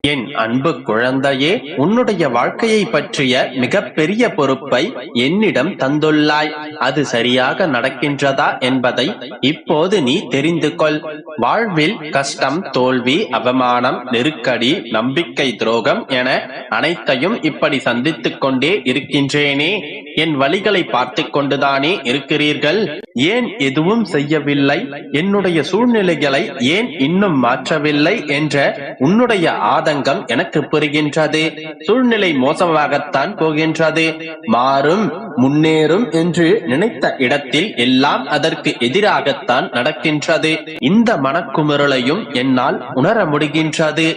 என் அன்பு குழந்தையே, உன்னுடைய வாழ்க்கையை பற்றிய மிகப்பெரிய பொறுப்பை என்னிடம் தந்துள்ளாய். அது சரியாக நடக்கின்றதா என்பதை இப்போது நீ தெரிந்து கொள். வாழ்வில் கஷ்டம், தோல்வி, அவமானம், நெருக்கடி, நம்பிக்கை துரோகம் என அனைத்தையும் இப்படி சந்தித்துக் கொண்டே இருக்கின்றேனே. என் வழிகளை பார்த்து கொண்டுதானே இருக்கிறீர்கள். ஏன் எதுவும் செய்யவில்லை, என்னுடைய சூழ்நிலைகளை ஏன் இன்னும் மாற்றவில்லை என்ற உன்னுடைய ஆதங்கம் எனக்கு புரிகின்றது. சூழ்நிலை மோசமாகத்தான் போகின்றது. மாறும், முன்னேறும் என்று நினைத்த இடத்தில் எல்லாம் அதற்கு எதிராகத்தான் நடக்கின்றது. இந்த மனக்குமுறலையும் என்னால் உணர முடிகின்றது.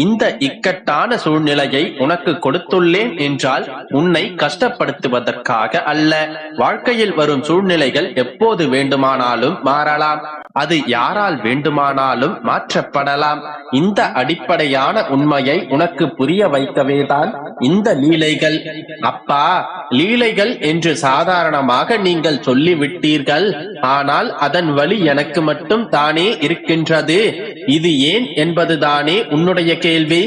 இந்த இக்கட்டான சூழ்நிலையை உனக்கு கொடுத்துள்ளேன் என்றால் உன்னை கஷ்டப்படுத்துவதற்காக அல்ல. வாழ்க்கையில் வரும் சூழ்நிலைகள் எப்போது வேண்டுமானாலும் மாறலாம். அது யாரால் வேண்டுமானாலும் மாற்றப்படலாம். இந்த அடிப்படையான உண்மையை உனக்கு புரிய வைக்கவேதான் இந்த லீலைகள். அப்பா, லீலைகள் என்று சாதாரணமாக நீங்கள் சொல்லிவிட்டீர்கள். ஆனால் அதன் வழி எனக்கு மட்டும் தானே இருக்கின்றது. இது ஏன் என்பதுதானே உன்னுடைய கேள்வி.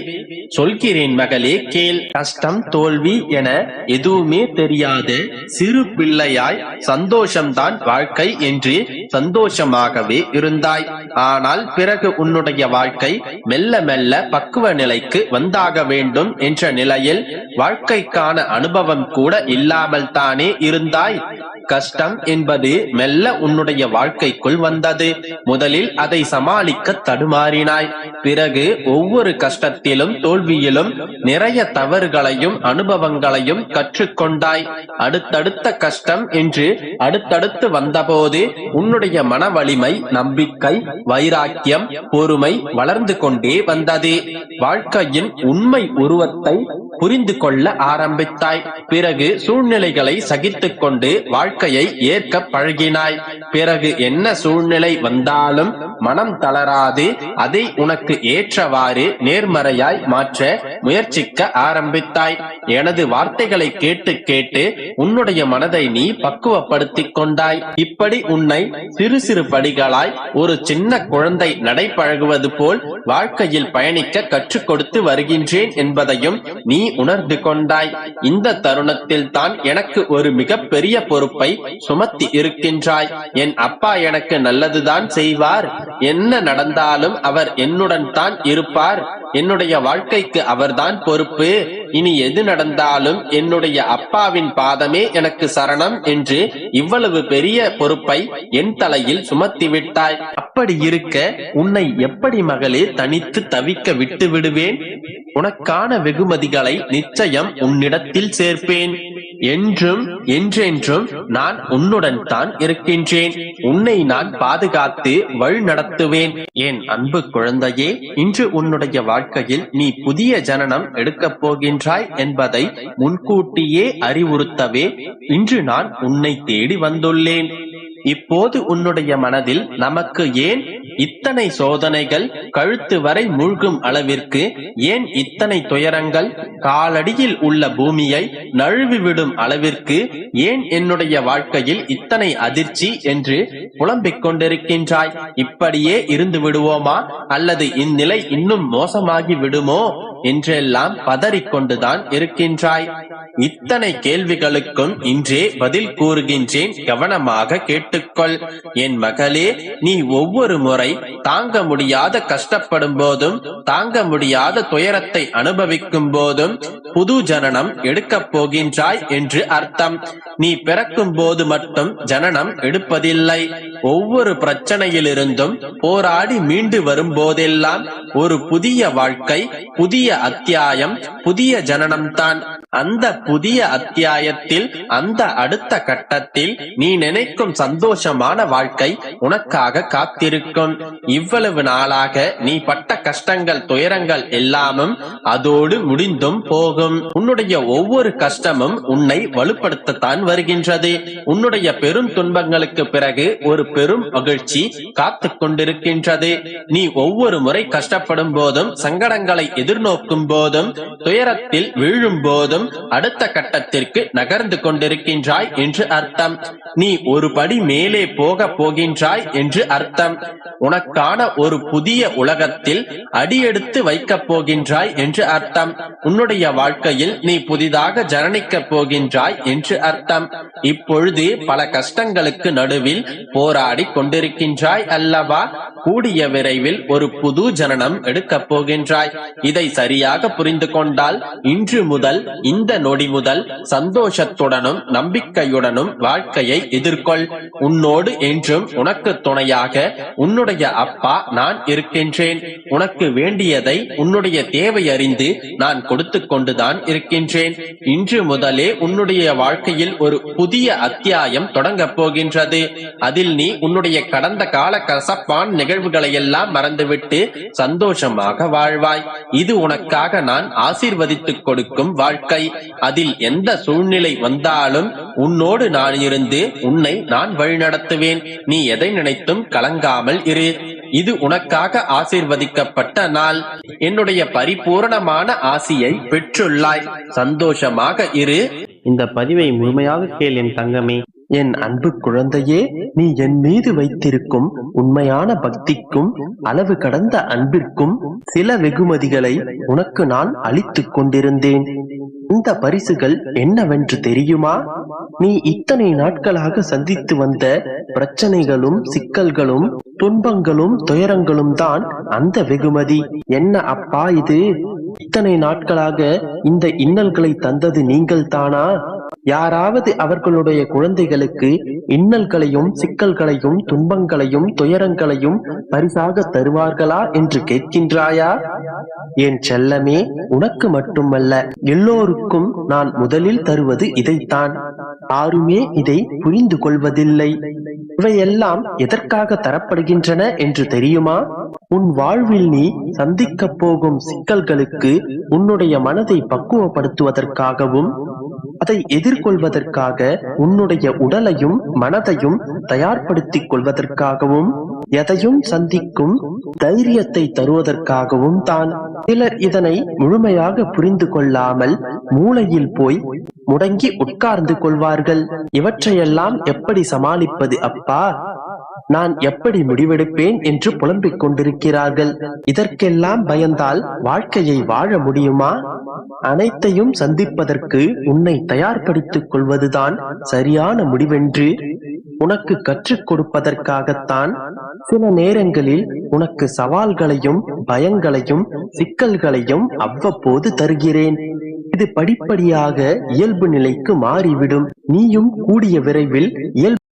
சொல்கிறேன் மகளே, கேள். கஷ்டம், தோல்வி என எதுவுமே தெரியாது சிறு பிள்ளையாய் சந்தோஷம்தான் வாழ்க்கை என்று சந்தோஷமாகவே இருந்தாய். ஆனால் பிறகு உன்னுடைய வாழ்க்கை மெல்ல மெல்ல பக்குவ நிலைக்கு வந்தாக வேண்டும் என்ற நிலையில் வாழ்க்கைக்கான அனுபவம் கூட இல்லாமல் தானே இருந்தாய். கஷ்டம் என்பது மெல்ல உன்னுடைய வாழ்க்கைக்குள் வந்தது. முதலில் அதை சமாளிக்க தடுமாறினாய். பிறகு ஒவ்வொரு கஷ்டத்திலும் தோல்வியிலும் நிறைய தவறுகளையும் அனுபவங்களையும் கற்றுக்கொண்டாய். அடுத்தடுத்த கஷ்டம் என்று அடுத்தடுத்து வந்தபோது உன்னுடைய மன வலிமை, நம்பிக்கை, வைராக்கியம், பொறுமை வளர்ந்து கொண்டே வந்தது. வாழ்க்கையின் உண்மை உருவத்தை புரிந்து கொள்ள ஆரம்பித்தாய். பிறகு சூழ்நிலைகளை சகித்துக் கொண்டு வாழ்க்கையை ஏற்க பழகினாய். பிறகு என்ன சூழ்நிலை வந்தாலும் மனம் தளராது அதை உனக்கு ஏற்றவாறு நேர்மறையாய் மாற்ற முயற்சிக்க ஆரம்பித்தாய். எனது வார்த்தைகளை கேட்டு கேட்டு உன்னுடைய மனதை நீ பக்குவப்படுத்திக் கொண்டாய். இப்படி உன்னை சிறு சிறு படிகளாய் ஒரு சின்ன குழந்தை நடைபழகுவது போல் வாழ்க்கையில் பயணிக்க கற்றுக் கொடுத்து வருகின்றேன் என்பதையும் நீ உணர்ந்து கொண்டாய். இந்த தருணத்தில் தான் எனக்கு ஒரு மிகப்பெரிய பொறுப்பை சுமத்தி இருக்கின்றாய். என் அப்பா எனக்கு நல்லதுதான் செய்வார். என்ன நடந்தாலும் அவர் என்னுடன் தான் இருப்பார். என்னுடைய வாழ்க்கைக்கு அவர்தான் பொறுப்பு. இனி எது நடந்தாலும் என்னுடைய அப்பாவின் பாதமே எனக்கு சரணம் என்று இவ்வளவு பெரிய பொறுப்பை என் தலையில் சுமத்தி விட்டாய். அப்படி இருக்க உன்னை எப்படி மகளே தனித்து தவிக்க விட்டு விடுவேன்? உனக்கான வெகுமதிகளை நிச்சயம் உன்னிடத்தில் சேர்ப்பேன். என்றும் என்றென்றும் நான் உன்னுடன் தான் இருக்கின்றேன். உன்னை நான் பாதுகாத்து வழி நடத்துவேன். என் அன்பு குழந்தையே, இன்று உன்னுடைய வாழ்க்கையில் நீ புதிய ஜனனம் எடுக்கப் போகின்றாய் என்பதை முன்கூட்டியே அறிவுறுத்தவே இன்று நான் உன்னை தேடி வந்துள்ளேன். இப்போது உன்னுடைய மனதில் நமக்கு ஏன் இத்தனை சோதனைகள், கழுத்து வரை மூழ்கும் அளவிற்கு ஏன் இத்தனை துயரங்கள், காலடியில் உள்ள பூமியை நழுவிவிடும் அளவிற்கு ஏன் என்னுடைய வாழ்க்கையில் இத்தனை அதிர்ச்சி என்று புலம்பிக் கொண்டிருக்கின்றாய்? இப்படியே இருந்து விடுவோமா அல்லது இந்நிலை இன்னும் மோசமாகி விடுமோ என்றெல்லாம் பதறிக்கொண்டுதான் இருக்கின்றாய். இத்தனை கேள்விகளுக்கும் இன்றே பதில் கூறுகின்றேன். கவனமாக கேட்டுக்கொள். என் மகளே, நீ ஒவ்வொரு முறை தாங்க முடியாத கஷ்டப்படும் போதும், தாங்க முடியாத துயரத்தை அனுபவிக்கும் போதும் புது ஜனனம் எடுக்கப் போகின்றாய் என்று அர்த்தம். நீ பிறக்கும் போது மட்டும் ஜனனம் எடுப்பதில்லை. ஒவ்வொரு பிரச்சனையிலிருந்தும் போராடி மீண்டு வரும் போதெல்லாம் ஒரு புதிய வாழ்க்கை, புதிய அத்தியாயம், புதிய ஜனனம்தான். அந்த புதிய அத்தியாயத்தில், அந்த அடுத்த கட்டத்தில் நீ நினைக்கும் சந்தோஷமான வாழ்க்கை உனக்காக காத்திருக்கும். இவ்வளவு நாளாக நீ பட்ட கஷ்டங்கள், துயரங்கள் எல்லாமும் அதோடு முடிந்தும் போகும். உன்னுடைய ஒவ்வொரு கஷ்டமும் உன்னை வலுப்படுத்தத்தான் வருகின்றது. உன்னுடைய பெரும் துன்பங்களுக்கு பிறகு ஒரு பெரும் மகிழ்ச்சி காத்து கொண்டிருக்கின்றது. நீ ஒவ்வொரு முறை கஷ்டப்படும் போதும், சங்கடங்களை எதிர்நோக்கும் போதும், துயரத்தில் வீழும் போதும் அடுத்த கட்டத்திற்கு நகர்ந்து கொண்டிருக்கின்றாய் என்று அர்த்தம். நீ ஒரு படி மேலே போக போகின்றாய் என்று அர்த்தம். உனக்கான ஒரு புதிய உலகத்தில் அடியெடுத்து வைக்கப் போகின்றாய் என்று அர்த்தம். உன்னுடைய வாழ்க்கையில் நீ புதிதாக ஜனனிக்கப் போகின்றாய் என்று அர்த்தம். இப்பொழுது பல கஷ்டங்களுக்கு நடுவில் போராடி கொண்டிருக்கின்றாய் அல்லவா? கூடிய விரைவில் ஒரு புது ஜனனம் எடுக்கப் போகின்றாய். இதை சரியாக புரிந்து கொண்டால் இன்று முதல், இந்த நொடி முதல் சந்தோஷத்துடனும் நம்பிக்கையுடனும் வாழ்க்கையை எதிர்கொள். உன்னோடு என்றும் உனக்கு துணையாக உன்னுடைய அப்பா நான் இருக்கின்றேன். உனக்கு வேண்டியதை, உன்னுடைய தேவை அறிந்து நான் கொடுத்து கொண்டுதான் இருக்கின்றேன். இன்று முதலே உன்னுடைய வாழ்க்கையில் ஒரு புதிய அத்தியாயம் தொடங்கப் போகின்றது. அதில் நீ உன்னுடைய கடந்த கால கசப்பான நிகழ்வுகளை எல்லாம் மறந்துவிட்டு சந்தோஷமாக வாழ்வாய். இது உனக்காக நான் ஆசீர்வதித்துக் கொடுக்கும் வாழ்க்கை. அதில் எந்த சூழ்நிலை வந்தாலும் உன்னோடு நான் இருந்து உன்னை நான் வழிநடத்துவேன். நீ எதை நினைத்தும் கலங்காமல் இரு. இது உனக்காக ஆசீர்வதிக்கப்பட்ட நாள். என்னுடைய பரிபூரணமான ஆசியை பெற்றுள்ளாய். சந்தோஷமாக இரு. இந்த பதிவை முழுமையாக கேள் என் தங்கமே. என் அன்பு குழந்தையே, நீ என் மீது வைத்திருக்கும் உண்மையான பக்திக்கும் அளவு கடந்த அன்பிற்கும் சில வெகுமதிகளை உனக்கு நான் அளித்துக் கொண்டிருந்தேன். இந்த பரிசுகள் என்னவென்று தெரியுமா? நீ இத்தனை நாட்களாக சந்தித்து வந்த பிரச்சனைகளும், சிக்கல்களும், துன்பங்களும், துயரங்களும் தான் அந்த வெகுமதி. என்ன அப்பா இது? இத்தனை நாட்களாக இந்த இன்னல்களை தந்தது நீங்கள் தானா? யாராவது அவர்களுடைய குழந்தைகளுக்கு இன்னல்களையும், சிக்கல்களையும், துன்பங்களையும், துயரங்களையும் பரிசாக தருவார்களா என்று கேட்கின்றாயா? என் செல்லமே, உனக்கு மட்டுமல்ல, எல்லோருக்கும் நான் முதலில் தருவது இதைத்தான். யாருமே இதை புரிந்து கொள்வதில்லை. இவையெல்லாம் எதற்காக தரப்படுகின்றன என்று தெரியுமா? உன் வாழ்வில் நீ சந்திக்க போகும் சிக்கல்களுக்கு உன்னுடைய மனதை பக்குவப்படுத்துவதற்காகவும், அதை எதிர்கொள்வதற்காக உன்னுடைய உடலையும் மனதையும் தயார்படுத்திக் கொள்வதற்காகவும், எதையும் சந்திக்கும் தைரியத்தை தருவதற்காகவும் தான். சிலர் இதனை முழுமையாக புரிந்து கொள்ளாமல் மூளையில் போய் முடங்கி உட்கார்ந்து கொள்வார்கள். இவற்றையெல்லாம் எப்படி சமாளிப்பது அப்பா? நான் எப்படி முடிவெடுப்பேன் என்று புலம்பிக் கொண்டிருக்கிறார்கள். இதற்கெல்லாம் பயந்தால் வாழ்க்கையை வாழ முடியுமா? அனைத்தையும் சந்திப்பதற்கு உன்னை தயார்படுத்திக் கொள்வதுதான் சரியான முடிவென்று உனக்கு கற்றுக் கொடுப்பதற்காகத்தான் சில நேரங்களில் உனக்கு சவால்களையும், பயங்களையும், சிக்கல்களையும் அவ்வப்போது தருகிறேன். இது படிப்படியாக இயல்பு நிலைக்கு மாறிவிடும். நீயும் கூடிய விரைவில் இயல்பு